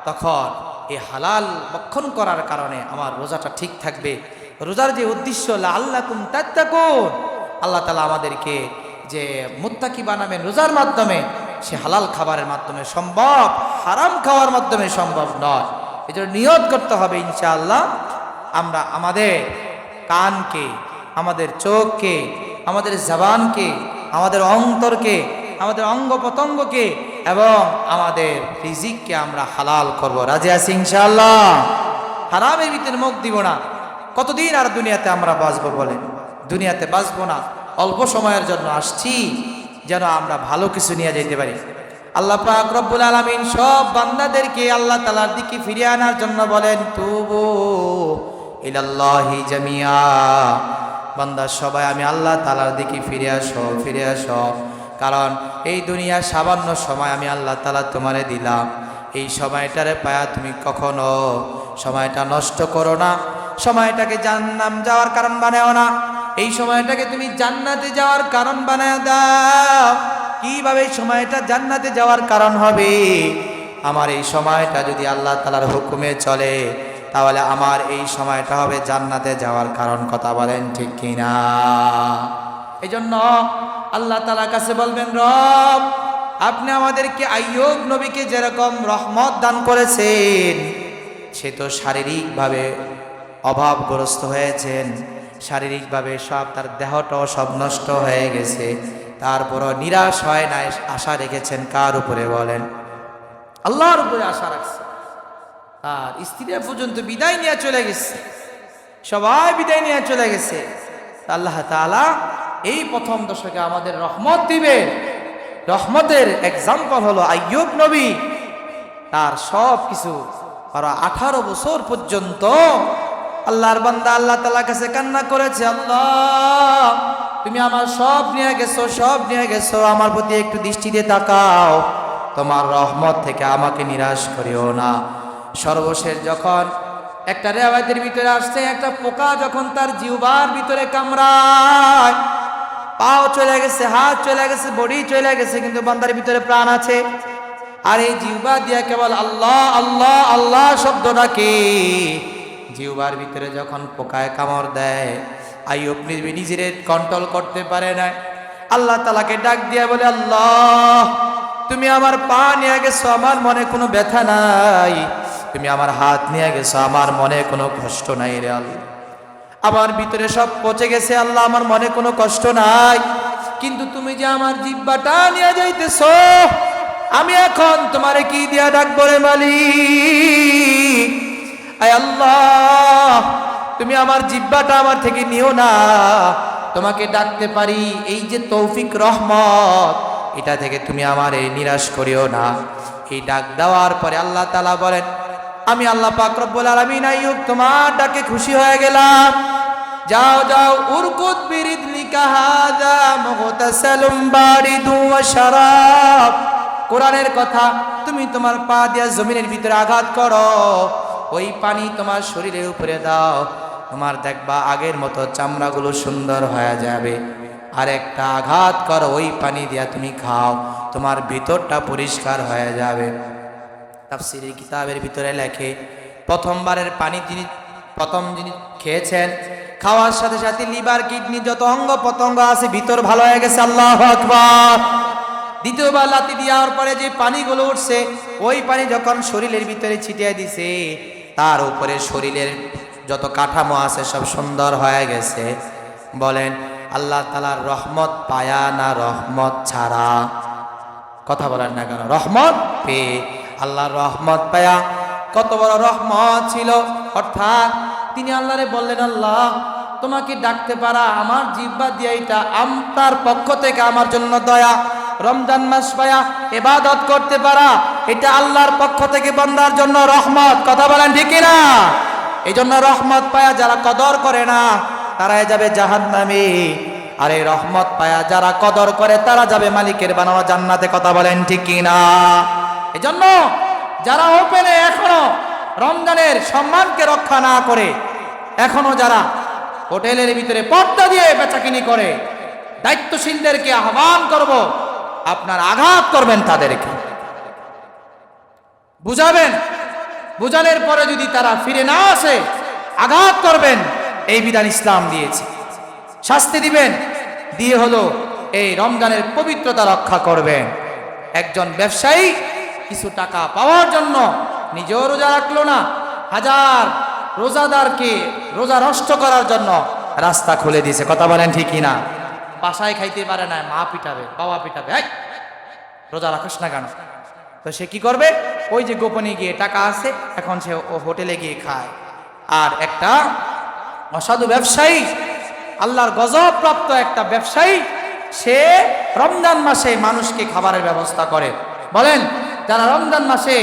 তখন এই হালাল ভক্ষণ করার কারণে আমার রোজাটা ঠিক থাকবে। রোজার যে উদ্দেশ্য লাআল্লাকুম তাত্তাকুন, আল্লাহ তাআলা আমাদেরকে যে মুত্তাকি বানাবেন রোজার মাধ্যমে, সে হালাল খাবারের মাধ্যমে সম্ভব, হারাম খাওয়ার মাধ্যমে সম্ভব নয়। এই জন্য নিয়ত করতে হবে ইনশাআল্লাহ আমরা আমাদের কানকে, আমাদের চোখকে, আমাদের জবানকে, আমাদের অন্তরকে, আমাদের অঙ্গ প্রত্যঙ্গকে এবং আমাদের রিজিককে আমরা হালাল করব। রাজি আছি ইনশাআল্লাহ? হারামের ভিতরে মুখ দিব না। কতদিন আর দুনিয়াতে আমরা বাঁচবো বলেন? দুনিয়াতে বাঁচবো না, অল্প সময়ের জন্য আসছি, যেন আমরা ভালো কিছু নিয়ে যেতে পারি। আল্লাহ পাক রব্বুল আলামিন সব বান্দাদেরকে আল্লাহ তাআলার দিকে ফিরিয়ে আনার জন্য বলেন, তুবু ইলাল্লাহি জামিয়া। বান্দা সবাই আমি আল্লাহ তাআলার দিকে ফিরে আসো, ফিরে আসো। কারণ এই দুনিয়া সামান্য সময় আমি আল্লাহ তাআলা তোমারে দিলাম। এই সময়টারে পায়া তুমি কখনো সময়টা নষ্ট করো না, সময়টাকে জান্নাম যাওয়ার কারণ বানাও না। এই সময়টাকে তুমি জান্নাতে যাওয়ার কারণ বানায় দাও। কিভাবে সময়টা জান্নাতে যাওয়ার কারণ হবে? আমার এই সময়টা যদি আল্লাহ তাআলার হুকুমে চলে, তাহলে আমার এই সময়টা হবে জান্নাতে যাওয়ার কারণ। কথা বলেন ঠিক কিনা? এই জন্য আল্লাহ তাআলার কাছে বলবেন, রব আপনি আমাদেরকে আইয়ুব নবীকে যেরকম রহমত দান করেছেন, সে তো শারীরিকভাবে অভাবগ্রস্ত হয়েছেন, শারীরিকভাবে সব তার দেহটাও সব নষ্ট হয়ে গেছে, তারপরও নিরাশ হয় না, আশা রেখেছেন কার উপরে বলেন? আল্লাহর উপরে আশা রাখছে। আর স্ত্রীরা পর্যন্ত বিদায় নিয়ে চলে গেছে, সবাই বিদায় নিয়ে চলে গেছে। আল্লাহ তাআলা এই প্রথম দশকে আমাদের রহমত দিবে। রহমতের এক্সাম্পল হলো আইয়ুব নবী। তার সব কিছু 18 বছর পর্যন্ত আল্লাহর বান্দা আল্লাহ তাআলার কাছে কান্না করেছে, আল্লাহ তুমি আমার সব নিয়ে গেছো, সব নিয়ে গেছো, আমার প্রতি একটু দৃষ্টি দিয়ে তাকাও, তোমার রহমত থেকে আমাকে নিরাশ করিও না। সর্বশেষ যখন একটা রেওয়ায়েতের ভিতরে আসছে, একটা পোকা যখন তার জিহ্বার ভিতরে কামড়ায়, পাও চলে গেছে, হাত চলে গেছে, বডি চলে গেছে, কিন্তু বান্দার ভিতরে প্রাণ আছে। আর এই জিহ্বা দিয়ে কেবল আল্লাহ আল্লাহ আল্লাহ শব্দটাকে, জিহ্বার ভিতরে যখন পোকায় কামড় দেয়, আইয়ুব নিজের কন্ট্রোল করতে পারে না। আল্লাহ তাআলাকে ডাক দিয়ে বলে, আল্লাহ তুমি আমার পা নিয়ে গেছো, আমার মনে কোনো ব্যথা নাই। তুমি আমার হাত নিয়ে গেছো, আমার মনে কোনো কষ্ট নাই রে আল্লাহ। আমার ভিতরে সব পচে গেছে আল্লাহ, আমার মনে কোনো কষ্ট নাই। কিন্তু তুমি যে আমার জিহ্বাটা নিয়ে যাইতেছো, আমি এখন তোমারে কি দিয়া ডাকবো রে মালিক? আয় আল্লাহ তুমি আমার জিহ্বাটা আমার থেকে নিও না, তোমাকে ডাকতে পারি এই যে তৌফিক রহমত, এটা থেকে তুমি আমার এই নিরাশ করিও না। এই ডাক দেওয়ার পরে আল্লাহ তাআলা বলেন, আমি আল্লাহ পাক রব্বুল আলামিন আইয়ুব তোমার ডাকে খুশি হয়ে গেলাম। যাও যাও, উরকুদ বিরিদলিকা হাযা মুগতাসালুম বারিদু ওয়া শারাব। কোরআনের কথা, তুমি তোমার পা দিয়া জমিনের ভিতরে আঘাত করো, ওই পানি তোমার শরীরের উপরে দাও, তোমার দেখবা আগের মতো চামড়াগুলো সুন্দর হয়ে যাবে। আর একটা আঘাত করো, ওই পানি দিয়া তুমি খাও, তোমার ভিতরটা পরিষ্কার হয়ে যাবে। তাফসীরের কিতাবের ভিতরে লেখে, প্রথমবারের পানি প্রথম যিনি খেয়েছেন, খাওয়ার সাথে সাথে লিভার কিডনি যত অঙ্গ প্রত্যঙ্গ আছে ভিতর ভালো হয়ে গেছে, আল্লাহু আকবার। দ্বিতীয়বার লাথি দেওয়ার পরে যে পানিগুলো উঠছে, ওই পানি যখন শরীরের ভিতরে ছিটিয়ে দিছে, তার উপরে শরীরের যত কাঠামো আছে সব সুন্দর হয়ে গেছে। বলেন আল্লাহ তাআলার রহমত পায়া না রহমত ছাড়া? কথা বলেন না কেন? রহমত পেয়ে, আল্লাহর রহমত পায়া কত বড় রহমত ছিল। অর্থাৎ তিনি আল্লাহরে বললেন, আল্লাহ তোমাকে ডাকতে পারা আমার জিহ্বা দিয়ে, এটা আপনার পক্ষ থেকে আমার জন্য দয়া। রমজান মাস পায়া ইবাদত করতে পারা, এটা আল্লাহর পক্ষ থেকে বান্দার জন্য রহমত। কথা বলেন ঠিক না? এই জন্য রহমত পায়া যারা কদর করে না, তারাই যাবে জাহান্নামে। আর এই রহমত পায়া যারা কদর করে, তারা যাবে মালিকের বানানো জান্নাতে। কথা বলেন ঠিক না? এই জন্য যারা ওপেনে এখনো রমজানের সম্মানকে রক্ষা না করে, এখনো যারা হোটেলের ভিতরে পর্দা দিয়ে বেচাকিনি করে, দায়িত্বশীলদেরকে আহ্বান করব, আপনার আঘাত করবেন, তাদেরকে বুঝাবেন। বুঝানোর পরে যদি তারা ফিরে না আসে, আঘাত করবেন। এই বিধান ইসলাম দিয়েছে। শাস্তি দিবেন, দিয়ে হলো এই রমজানের পবিত্রতা রক্ষা করবেন। একজন ব্যবসায়ী কিছু টাকা পাওয়ার জন্য নিজেও রোজা রাখলো না, হাজার রোজাদারকে রোজা নষ্ট করার জন্য রাস্তা খুলে দিয়েছে। কথা বলেন ঠিক কিনা? বাসায় খাইতে পারে না, মা পিটাবে, বাবা পিটাবে, এই রোজা রাখিস না কেন? তো সে কি করবে? ওই যে গোপনে গিয়ে টাকা আছে, এখন সে ও হোটেলে গিয়ে খায়। আর একটা অসাধু ব্যবসায়ী, আল্লাহর গজব প্রাপ্ত একটা ব্যবসায়ী, সে রমজান মাসে মানুষকে খাবারের ব্যবস্থা করে। বলেন, যারা রমজান মাসে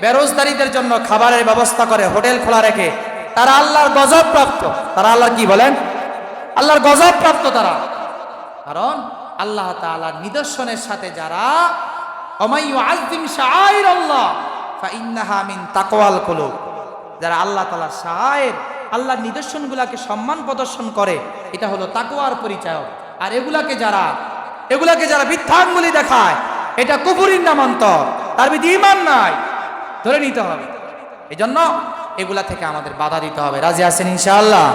বেরোজগারীদের জন্য খাবারের ব্যবস্থা করে, হোটেল খোলা রেখে, তারা আল্লাহর গজব প্রাপ্ত। তারা আল্লাহ কি বলেন? আল্লাহর গজব প্রাপ্ত তারা। কারণ আল্লাহ তাআলার নিদর্শনের সাথে যারা ওমাইয়ুআযযিম শাআইরাল্লাহ ফাইন্নাহা মিন তাকওয়াল কুলুব, যারা আল্লাহ তাআলার শাআইর, আল্লাহর নিদর্শনগুলোকে সম্মান প্রদর্শন করে, এটা হলো তাকওয়ার পরিচয়। আর এগুলাকে যারা বৃদ্ধাঙ্গুলি দেখায়, এটা কুফরির নামান্তর, তার ভিতরে ঈমান নাই, ধরে নিতে হবে। এই জন্য এগুলা থেকে আমাদের বাধা দিতে হবে। রাজি আছেন ইনশাআল্লাহ?